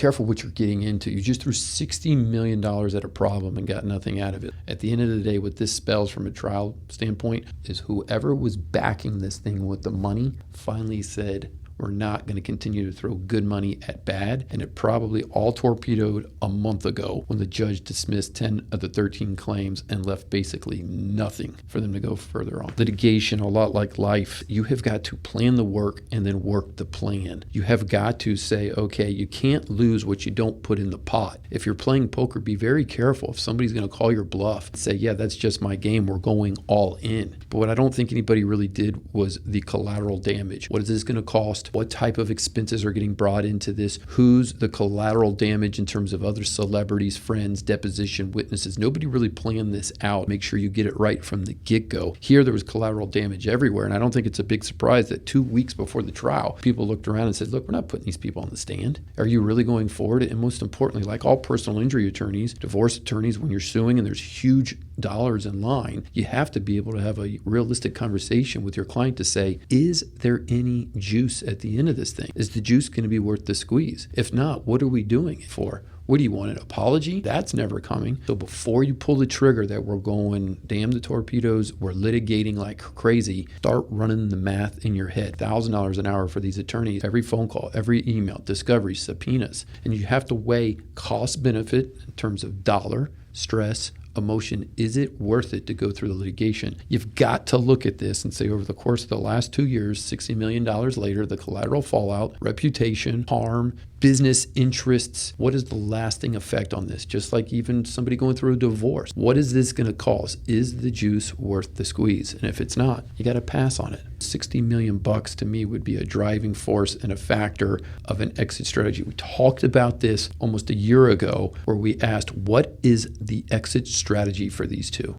careful what you're getting into. You just threw $60 million at a problem and got nothing out of it. At the end of the day, what this spells from a trial standpoint is whoever was backing this thing with the money finally said, we're not going to continue to throw good money at bad. And it probably all torpedoed a month ago when the judge dismissed 10 of the 13 claims and left basically nothing for them to go further on. Litigation, a lot like life, you have got to plan the work and then work the plan. You have got to say, okay, you can't lose what you don't put in the pot. If you're playing poker, be very careful. If somebody's going to call your bluff, say, yeah, that's just my game, we're going all in. But what I don't think anybody really did was the collateral damage. What is this going to cost? What type of expenses are getting brought into this? Who's the collateral damage in terms of other celebrities, friends, deposition, witnesses? Nobody really planned this out. Make sure you get it right from the get-go. Here, there was collateral damage everywhere, and I don't think it's a big surprise that 2 weeks before the trial, people looked around and said, look, we're not putting these people on the stand. Are you really going forward? And most importantly, like all personal injury attorneys, divorce attorneys, when you're suing and there's huge dollars in line, you have to be able to have a realistic conversation with your client to say, is there any juice at the end of this thing? Is the juice going to be worth the squeeze? If not, what are we doing it for? What do you want, an apology? That's never coming. So before you pull the trigger that we're going, damn the torpedoes, we're litigating like crazy, start running the math in your head. $1,000 an hour for these attorneys, every phone call, every email, discovery, subpoenas. And you have to weigh cost benefit in terms of dollar, stress, emotion. Is it worth it to go through the litigation? You've got to look at this and say, over the course of the last 2 years, $60 million later, the collateral fallout, reputation, harm, business interests, what is the lasting effect on this? Just like even somebody going through a divorce. What is this going to cause? Is the juice worth the squeeze? And if it's not, you got to pass on it. $60 million to me would be a driving force and a factor of an exit strategy. We talked about this almost a year ago where we asked, what is the exit strategy for these two?